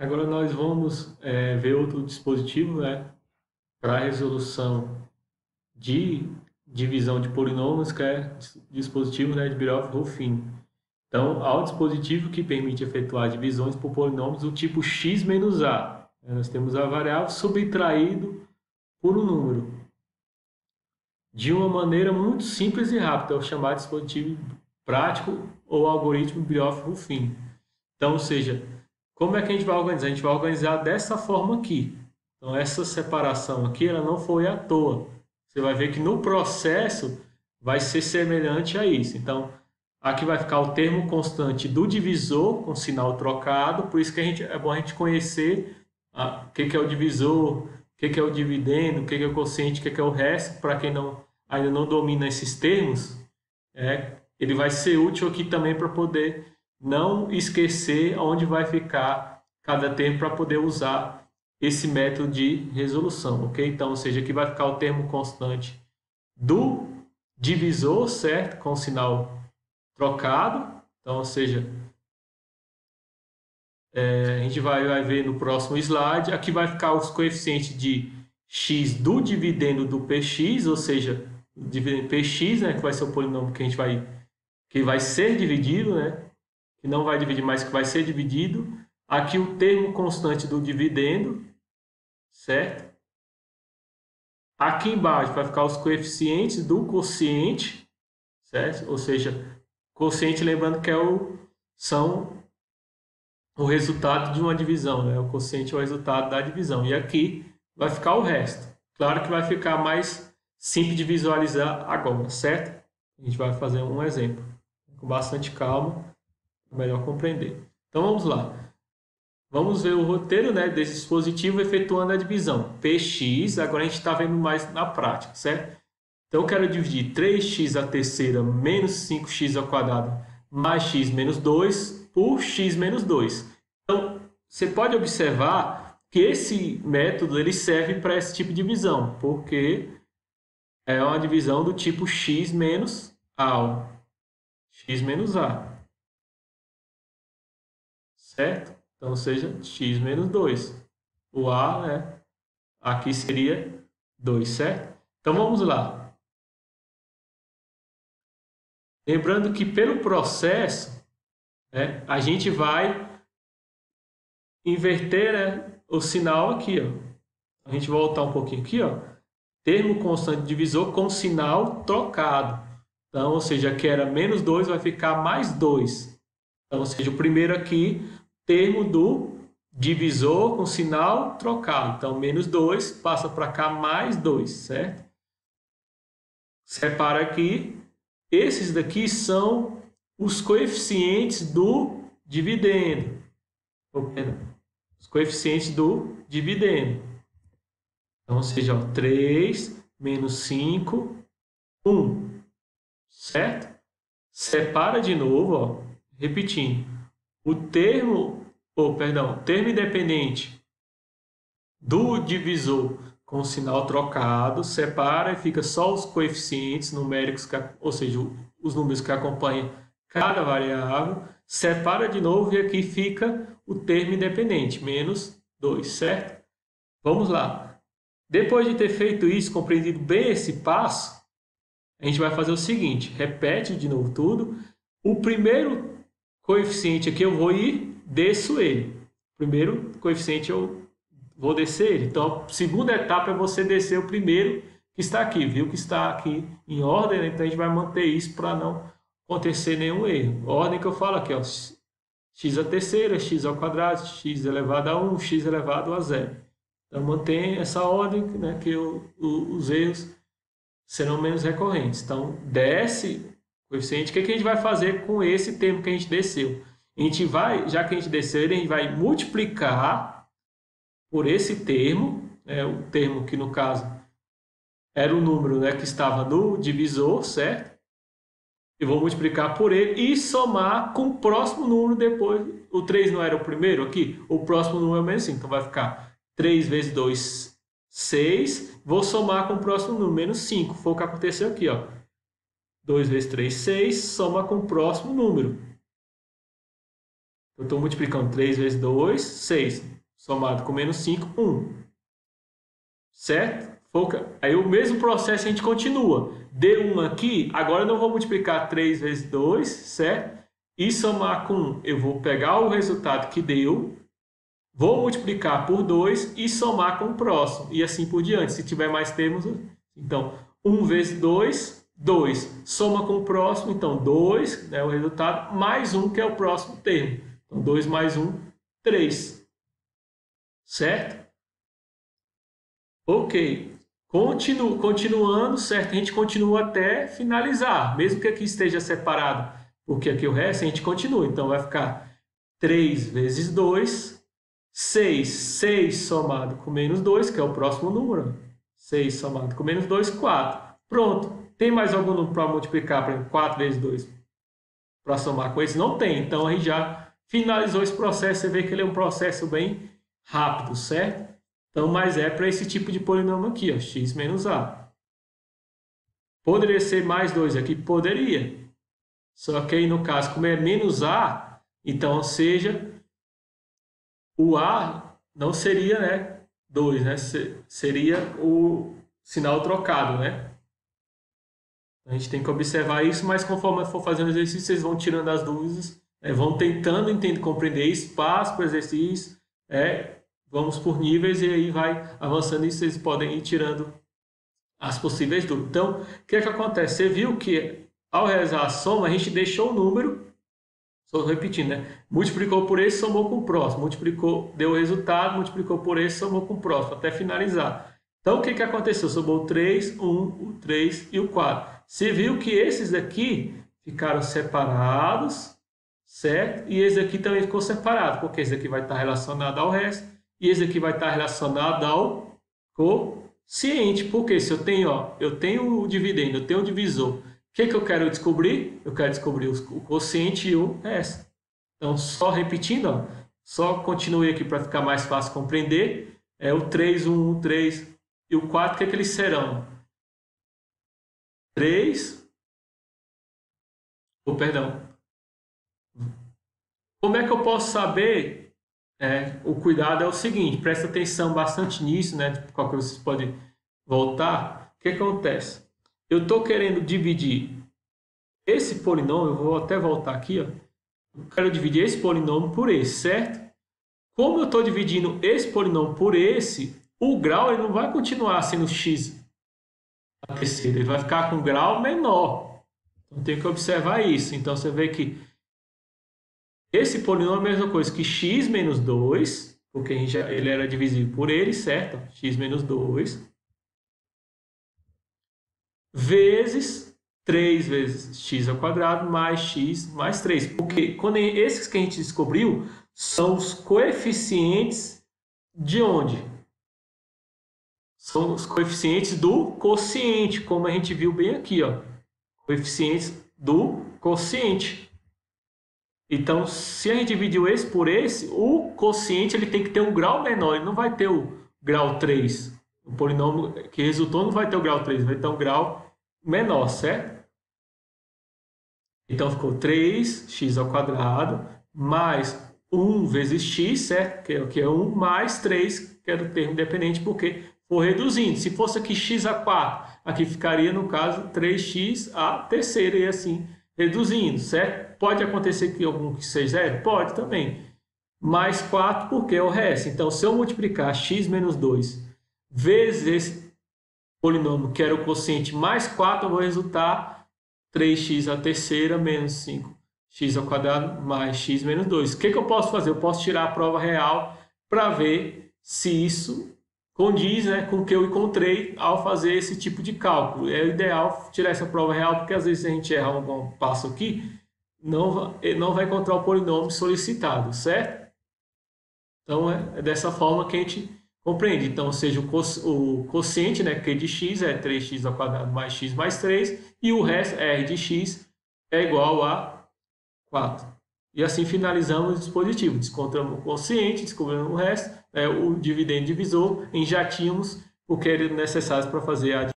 Agora nós vamos ver outro dispositivo, né, para resolução de divisão de polinômios, que é dispositivo, né, de Birolf-Rufin. Então, há um dispositivo que permite efetuar divisões por polinômios do tipo x menos a. Nós temos a variável subtraído por um número, de uma maneira muito simples e rápida, é o chamado dispositivo prático ou algoritmo Birolf-Rufin. Então, ou seja, como é que a gente vai organizar? A gente vai organizar dessa forma aqui. Então, essa separação aqui, ela não foi à toa. Você vai ver que no processo vai ser semelhante a isso. Então, aqui vai ficar o termo constante do divisor com sinal trocado. Por isso que é bom a gente conhecer o que é o divisor, o que é o dividendo, o que é o quociente, o que é o resto. Para quem ainda não domina esses termos, ele vai ser útil aqui também para poder não esquecer onde vai ficar cada termo para poder usar esse método de resolução, ok? Então, ou seja, aqui vai ficar o termo constante do divisor, certo? Com sinal trocado. Então, ou seja, a gente vai ver no próximo slide. Aqui vai ficar os coeficientes de x do dividendo do px, ou seja, o dividendo px, né, que vai ser o polinômio que vai ser dividido, né? Que não vai dividir, mas que vai ser dividido. Aqui o termo constante do dividendo, certo? Aqui embaixo vai ficar os coeficientes do quociente, certo? Ou seja, quociente, lembrando que são o resultado de uma divisão, né? O quociente é o resultado da divisão. E aqui vai ficar o resto. Claro que vai ficar mais simples de visualizar agora, certo? A gente vai fazer um exemplo com bastante calma, para melhor compreender. Então vamos lá. Vamos ver o roteiro, né, desse dispositivo efetuando a divisão. Px, agora a gente está vendo mais na prática, certo? Então eu quero dividir 3x à terceira menos 5x ao quadrado mais x menos 2 por x menos 2. Então você pode observar que esse método ele serve para esse tipo de divisão, porque é uma divisão do tipo x menos a, x menos a, certo? Então seja x menos 2. O a, né, aqui seria 2, certo? Então vamos lá. Lembrando que pelo processo, né, a gente vai inverter, né, o sinal aqui. Ó. A gente vai voltar um pouquinho aqui. Ó. Termo constante divisor com sinal trocado. Então, ou seja, aqui era menos 2, vai ficar mais 2. Então, ou seja, o primeiro aqui, termo do divisor com sinal trocado. Então, menos 2 passa para cá mais 2, certo? Separa aqui. Esses daqui são os coeficientes do dividendo. Os coeficientes do dividendo. Então, ou seja, ó, 3 menos 5, 1. Certo? Separa de novo, ó, repetindo. O termo independente do divisor com sinal trocado, separa e fica só os coeficientes numéricos, ou seja, os números que acompanham cada variável, separa de novo e aqui fica o termo independente, menos 2, certo? Vamos lá. Depois de ter feito isso, compreendido bem esse passo, a gente vai fazer o seguinte, repete de novo tudo. O primeiro coeficiente aqui eu vou ir, desço ele. O primeiro coeficiente eu vou descer ele. Então, a segunda etapa é você descer o primeiro que está aqui. Viu que está aqui em ordem, né? Então a gente vai manter isso para não acontecer nenhum erro. A ordem que eu falo aqui, ó, x à terceira, x ao quadrado, x elevado a 1, x elevado a 0. Então mantém essa ordem, né, que os erros serão menos recorrentes. Então desce o coeficiente. O que a gente vai fazer com esse termo que a gente desceu? A gente vai, já que a gente desceu, a gente vai multiplicar por esse termo, né, o termo que no caso era o número, né, que estava no divisor, certo? Eu vou multiplicar por ele e somar com o próximo número depois. O 3 não era o primeiro aqui? O próximo número é menos 5. Então vai ficar 3 vezes 2, 6. Vou somar com o próximo número, menos 5. Foi o que aconteceu aqui. Ó. 2 vezes 3, 6. Soma com o próximo número. Eu estou multiplicando 3 vezes 2, 6. Somado com menos 5, 1. Certo? Aí o mesmo processo a gente continua. Deu 1 aqui, agora eu não vou multiplicar 3 vezes 2, certo? E somar com 1. Eu vou pegar o resultado que deu, vou multiplicar por 2 e somar com o próximo. E assim por diante. Se tiver mais termos, então 1 vezes 2, 2. Soma com o próximo, então 2, né, o resultado, mais 1, que é o próximo termo. Então 2 mais 1, 3. Certo? Ok. Continuando, certo? A gente continua até finalizar. Mesmo que aqui esteja separado, porque aqui o resto, a gente continua. Então vai ficar 3 vezes 2, 6. 6 somado com menos 2, que é o próximo número. 6 somado com menos 2, 4. Pronto. Tem mais algum número para multiplicar? Por exemplo, 4 vezes 2 para somar com esse? Não tem. Então a gente já finalizou esse processo. Você vê que ele é um processo bem rápido, certo? Então, mas é para esse tipo de polinômio aqui, ó, x menos a. Poderia ser mais 2 aqui? Poderia. Só que aí, no caso, como é menos a, então, ou seja, o a não seria, né, 2, né? Seria o sinal trocado, né? A gente tem que observar isso, mas conforme for fazendo o exercício, vocês vão tirando as dúvidas, vão tentando compreender isso, passo por exercício, vamos por níveis e aí vai avançando e vocês podem ir tirando as possíveis dúvidas. Então, o que é que acontece? Você viu que ao realizar a soma, a gente deixou o número, só repetindo, né? Multiplicou por esse, somou com o próximo. Multiplicou, deu o resultado, multiplicou por esse, somou com o próximo, até finalizar. Então, o que que aconteceu? Somou o 3, 1, o 3 e o 4. Você viu que esses daqui ficaram separados, certo? E esse aqui também ficou separado, porque esse aqui vai estar relacionado ao resto e esse aqui vai estar relacionado ao quociente. Porque se eu tenho, ó, eu tenho o dividendo, eu tenho o divisor. O que que eu quero descobrir? Eu quero descobrir o quociente e o resto. Então, só repetindo, ó, só continue aqui para ficar mais fácil compreender. É o 3, 1, o 3 e o 4, o que é que eles serão? 3, perdão. Como é que eu posso saber? O cuidado é o seguinte, presta atenção bastante nisso, né? Qualquer coisa vocês podem voltar. O que acontece? Eu estou querendo dividir esse polinômio, eu vou até voltar aqui, ó. Eu quero dividir esse polinômio por esse, certo? Como eu estou dividindo esse polinômio por esse, o grau ele não vai continuar sendo x a terceira, ele vai ficar com grau menor. Então tem que observar isso. Então você vê que esse polinômio é a mesma coisa que x menos 2, porque ele era divisível por ele, certo? X menos 2, vezes 3 vezes x ao quadrado mais x mais 3. Porque quando esses que a gente descobriu são os coeficientes de onde? São os coeficientes do quociente, como a gente viu bem aqui, ó. Coeficientes do quociente. Então, se a gente dividiu esse por esse, o quociente ele tem que ter um grau menor, ele não vai ter o grau 3. O polinômio que resultou não vai ter o grau 3, vai ter um grau menor, certo? Então, ficou 3x ao quadrado mais 1 vezes x, certo? Que é 1 mais 3, que era o termo independente, porque for reduzindo. Se fosse aqui x a 4, aqui ficaria, no caso, 3x a terceira, e assim reduzindo, certo? Pode acontecer que algum que seja zero? Pode também. Mais 4, porque é o resto. Então, se eu multiplicar x menos 2 vezes esse polinômio, que era o quociente, mais 4, eu vou resultar 3x a terceira menos 5x ao quadrado mais x menos 2. O que eu posso fazer? Eu posso tirar a prova real para ver se isso condiz, né, com o que eu encontrei ao fazer esse tipo de cálculo. É ideal tirar essa prova real, porque às vezes a gente erra um passo aqui, não vai encontrar o polinômio solicitado, certo? Então é dessa forma que a gente compreende. Então, ou seja, o quociente, né, Q de x é 3x ao quadrado mais x mais 3, e o resto, R de x, é igual a 4. E assim finalizamos o dispositivo. Descontamos o quociente, descobrimos o resto, o dividendo divisor, e já tínhamos o que era necessário para fazer a